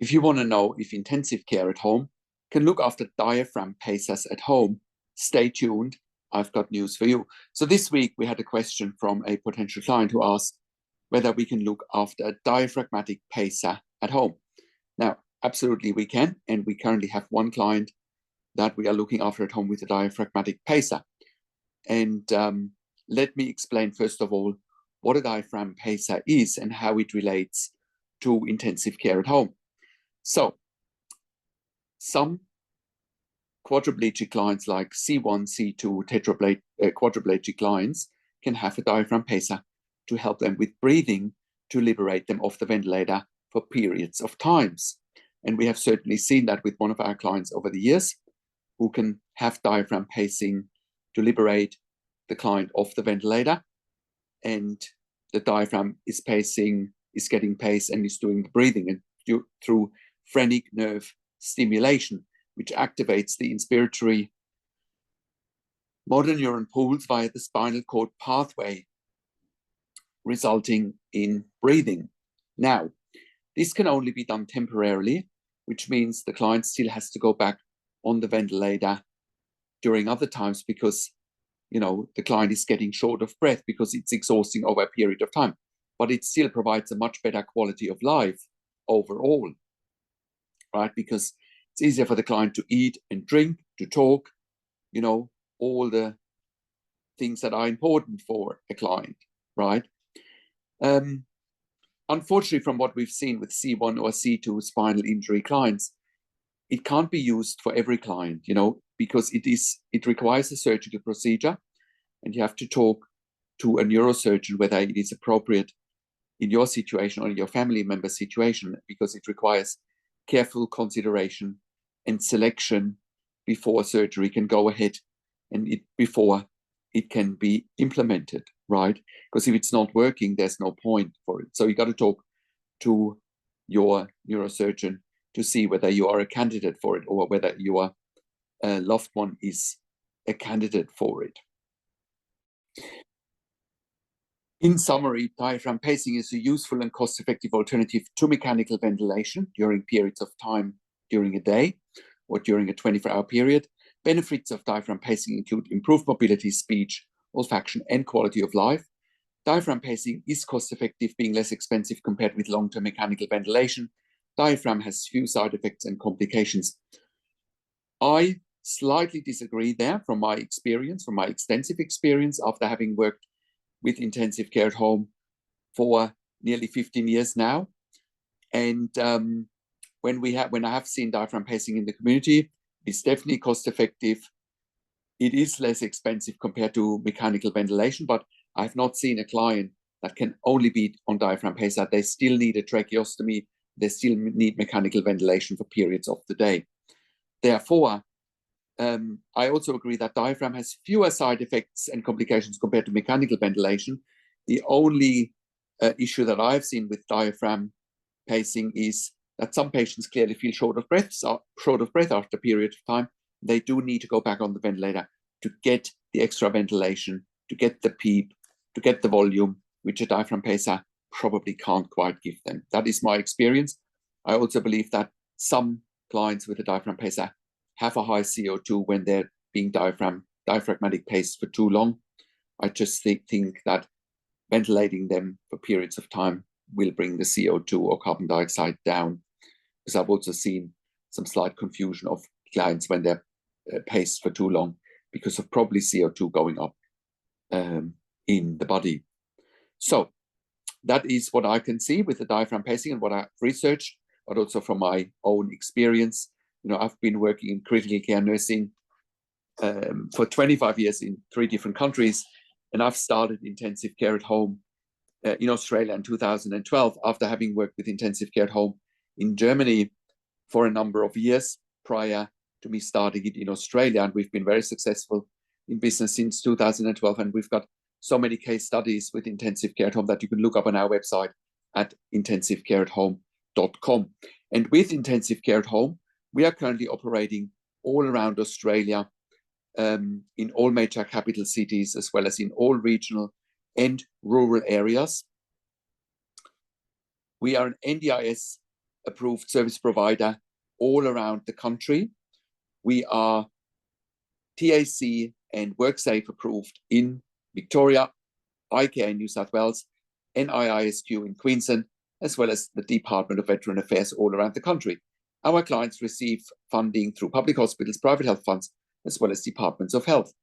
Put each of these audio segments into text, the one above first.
If you want to know if intensive care at home can look after diaphragm pacers at home, stay tuned. I've got news for you. So this week we had a question from a potential client who asked whether we can look after a diaphragmatic pacer at home. Now, absolutely we can, and we currently have one client that we are looking after at home with a diaphragmatic pacer. And let me explain first of all what a diaphragm pacer is and how it relates to intensive care at home. So some quadriplegic clients like C1, C2, quadriplegic clients can have a diaphragm pacer to help them with breathing, to liberate them off the ventilator for periods of times. And we have certainly seen that with one of our clients over the years, who can have diaphragm pacing to liberate the client off the ventilator, and the diaphragm is pacing, is getting pace, and is doing the breathing and through phrenic nerve stimulation, which activates the inspiratory motor neuron pools via the spinal cord pathway, resulting in breathing. Now, this can only be done temporarily, which means the client still has to go back on the ventilator during other times because, you know, the client is getting short of breath because it's exhausting over a period of time. But it still provides a much better quality of life overall, right? Because it's easier for the client to eat and drink, to talk, you know, all the things that are important for a client, right? Unfortunately, from what we've seen with C1 or C2 spinal injury clients, it can't be used for every client, you know, because it requires a surgical procedure, and you have to talk to a neurosurgeon whether it is appropriate in your situation or in your family member situation, because it requires careful consideration and selection before surgery can go ahead and before it can be implemented, right? Because if it's not working, there's no point for it. So you got to talk to your neurosurgeon to see whether you are a candidate for it or whether your loved one is a candidate for it. In summary, diaphragm pacing is a useful and cost-effective alternative to mechanical ventilation during periods of time during a day or during a 24-hour period. Benefits of diaphragm pacing include improved mobility, speech, olfaction, and quality of life. Diaphragm pacing is cost-effective, being less expensive compared with long-term mechanical ventilation. Diaphragm has few side effects and complications. I slightly disagree there from my experience, from my extensive experience after having worked with intensive care at home for nearly 15 years now. And when I have seen diaphragm pacing in the community, it's definitely cost effective. It is less expensive compared to mechanical ventilation, but I've not seen a client that can only be on diaphragm pacer. They still need a tracheostomy. They still need mechanical ventilation for periods of the day. Therefore, I also agree that diaphragm has fewer side effects and complications compared to mechanical ventilation. The only issue that I've seen with diaphragm pacing is that some patients clearly feel short of breath after a period of time. They do need to go back on the ventilator to get the extra ventilation, to get the PEEP, to get the volume, which a diaphragm pacer probably can't quite give them. That is my experience. I also believe that some clients with a diaphragm pacer have a high CO2 when they're being diaphragmatic paced for too long. I just think that ventilating them for periods of time will bring the CO2 or carbon dioxide down, because I've also seen some slight confusion of clients when they're paced for too long because of probably CO2 going up in the body. So that is what I can see with the diaphragm pacing and what I've researched, but also from my own experience. You know, I've been working in critical care nursing for 25 years in 3 different countries, and I've started intensive care at home in Australia in 2012 after having worked with intensive care at home in Germany for a number of years prior to me starting it in Australia. And we've been very successful in business since 2012, and we've got so many case studies with intensive care at home that you can look up on our website at intensivecareathome.com. And with intensive care at home, we are currently operating all around Australia, in all major capital cities, as well as in all regional and rural areas. We are an NDIS approved service provider all around the country. We are TAC and WorkSafe approved in Victoria, iCare in New South Wales, NIISQ in Queensland, as well as the Department of Veteran Affairs all around the country. Our clients receive funding through public hospitals, private health funds, as well as departments of health.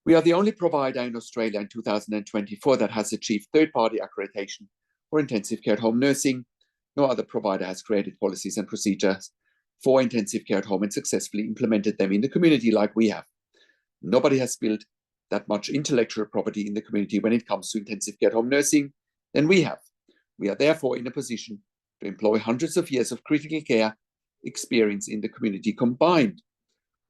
We are the only provider in Australia in 2024 that has achieved third-party accreditation for intensive care at home nursing. No other provider has created policies and procedures for intensive care at home and successfully implemented them in the community like we have. Nobody has built that much intellectual property in the community when it comes to intensive care at home nursing than we have. We are therefore in a position to employ hundreds of years of critical care experience in the community combined.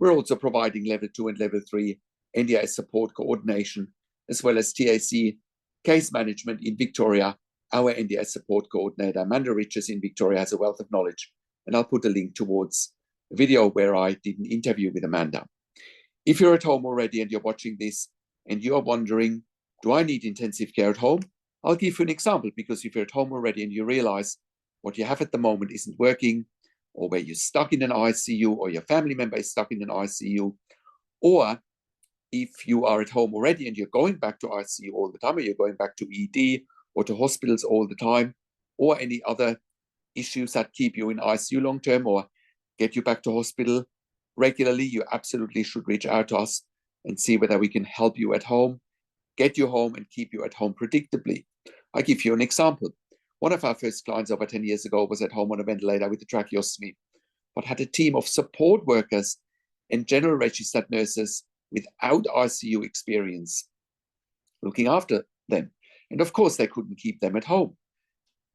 We're also providing level 2 and level 3 NDIS support coordination, as well as TAC case management in Victoria. Our NDIS support coordinator, Amanda Riches in Victoria, has a wealth of knowledge, and I'll put a link towards a video where I did an interview with Amanda. If you're at home already and you're watching this and you're wondering, do I need intensive care at home? I'll give you an example, because if you're at home already and you realize what you have at the moment isn't working, or where you're stuck in an ICU, or your family member is stuck in an ICU, or if you are at home already and you're going back to ICU all the time, or you're going back to ED or to hospitals all the time, or any other issues that keep you in ICU long term or get you back to hospital regularly, you absolutely should reach out to us and see whether we can help you at home, get you home and keep you at home predictably. I'll give you an example. One of our first clients over 10 years ago was at home on a ventilator with a tracheostomy, but had a team of support workers and general registered nurses without ICU experience looking after them. And of course, they couldn't keep them at home.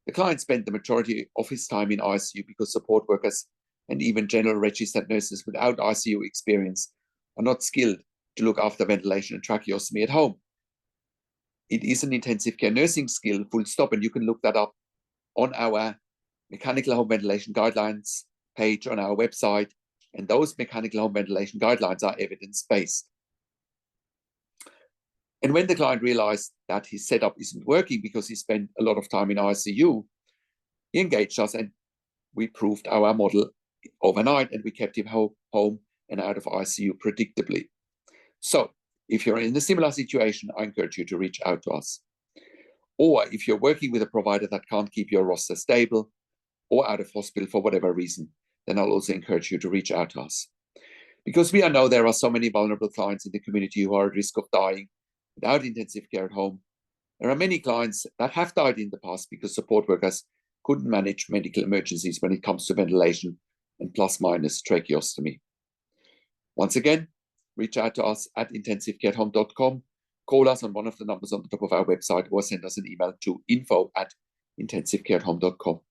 The client spent the majority of his time in ICU because support workers and even general registered nurses without ICU experience are not skilled to look after ventilation and tracheostomy at home. It is an intensive care nursing skill, full stop, and you can look that up on our mechanical home ventilation guidelines page on our website. And those mechanical home ventilation guidelines are evidence-based. And when the client realized that his setup isn't working because he spent a lot of time in ICU, he engaged us and we proved our model overnight, and we kept him home and out of ICU predictably. So if you're in a similar situation, I encourage you to reach out to us. Or if you're working with a provider that can't keep your roster stable or out of hospital for whatever reason, then I'll also encourage you to reach out to us. Because we know there are so many vulnerable clients in the community who are at risk of dying without intensive care at home. There are many clients that have died in the past because support workers couldn't manage medical emergencies when it comes to ventilation and plus-minus tracheostomy. Once again, reach out to us at intensivecareathome.com, call us on one of the numbers on the top of our website, or send us an email to info@intensivecareathome.com.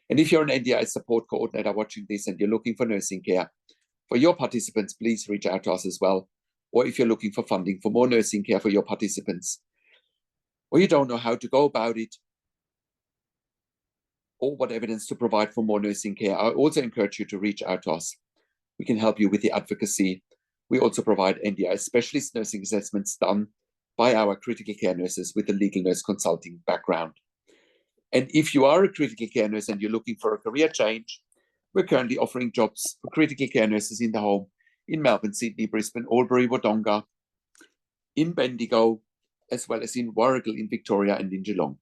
And if you're an NDIS support coordinator watching this and you're looking for nursing care for your participants, please reach out to us as well. Or if you're looking for funding for more nursing care for your participants, or you don't know how to go about it, or what evidence to provide for more nursing care, I also encourage you to reach out to us. We can help you with the advocacy. We also provide NDIS specialist nursing assessments done by our critical care nurses with a legal nurse consulting background. And if you are a critical care nurse and you're looking for a career change, we're currently offering jobs for critical care nurses in the home in Melbourne, Sydney, Brisbane, Albury, Wodonga, in Bendigo, as well as in Warragul in Victoria and in Geelong.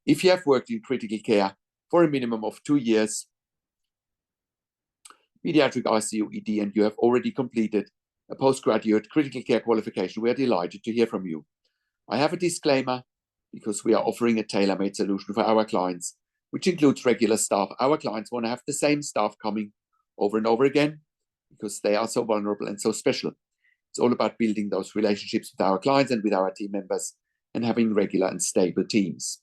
If you have worked in critical care for a minimum of 2 years, pediatric ICU ED, and you have already completed a postgraduate critical care qualification, we are delighted to hear from you. I have a disclaimer because we are offering a tailor-made solution for our clients, which includes regular staff. Our clients want to have the same staff coming over and over again because they are so vulnerable and so special. It's all about building those relationships with our clients and with our team members and having regular and stable teams.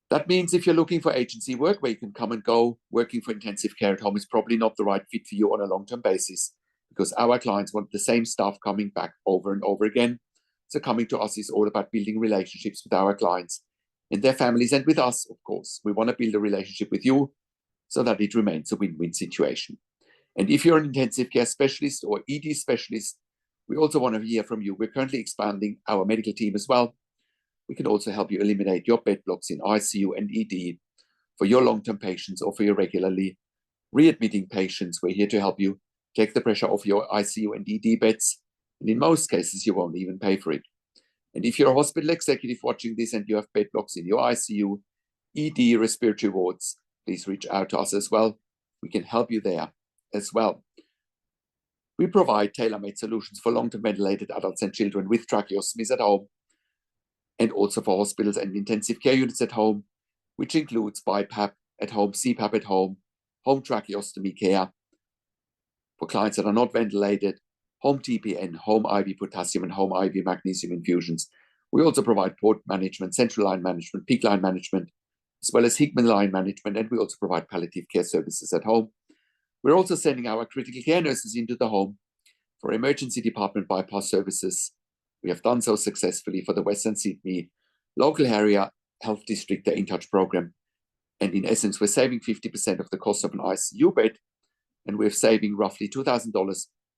That means if you're looking for agency work where you can come and go, working for intensive care at home is probably not the right fit for you on a long-term basis, because our clients want the same staff coming back over and over again. So coming to us is all about building relationships with our clients and their families, and with us, of course. We want to build a relationship with you so that it remains a win-win situation. And if you're an intensive care specialist or ED specialist, we also want to hear from you. We're currently expanding our medical team as well. We can also help you eliminate your bed blocks in ICU and ED for your long-term patients or for your regularly readmitting patients. We're here to help you take the pressure off your ICU and ED beds. And in most cases, you won't even pay for it. And if you're a hospital executive watching this and you have bed blocks in your ICU, ED, respiratory wards, please reach out to us as well. We can help you there as well. We provide tailor-made solutions for long-term ventilated adults and children with tracheostomies at home, and also for hospitals and intensive care units at home, which includes BIPAP at home, CPAP at home tracheostomy care for clients that are not ventilated, home TPN, home IV potassium, and home IV magnesium infusions. We also provide port management, central line management, PICC line management, as well as Hickman line management, and we also provide palliative care services at home. We're also sending our critical care nurses into the home for emergency department bypass services. We have done so successfully for the Western Sydney local area health district, the In Touch program. And in essence, we're saving 50% of the cost of an ICU bed, and we're saving roughly $2,000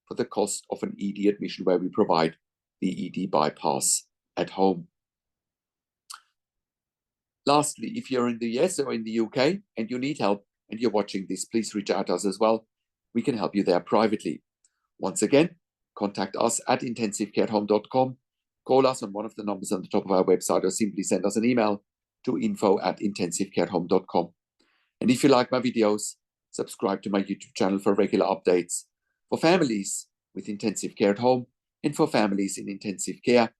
for the cost of an ED admission where we provide the ED bypass at home. Lastly, if you're in the US or in the UK and you need help and you're watching this, please reach out to us as well. We can help you there privately. Once again, contact us at intensivecareathome.com, call us on one of the numbers on the top of our website, or simply send us an email to info@intensivecareathome.com. And if you like my videos, subscribe to my YouTube channel for regular updates for families with intensive care at home and for families in intensive care.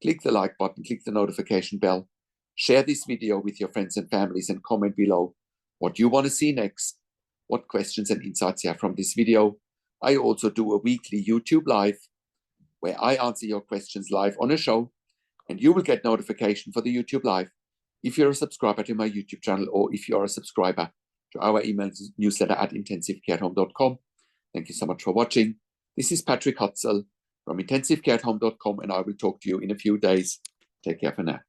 Click the like button, click the notification bell, share this video with your friends and families, and comment below what you want to see next, what questions and insights you have from this video. I also do a weekly YouTube live where I answer your questions live on a show, and you will get notification for the YouTube live if you're a subscriber to my YouTube channel, or if you're a subscriber to our email newsletter at intensivecareathome.com. Thank you so much for watching. This is Patrik Hutzel from intensivecareathome.com, and I will talk to you in a few days. Take care for now.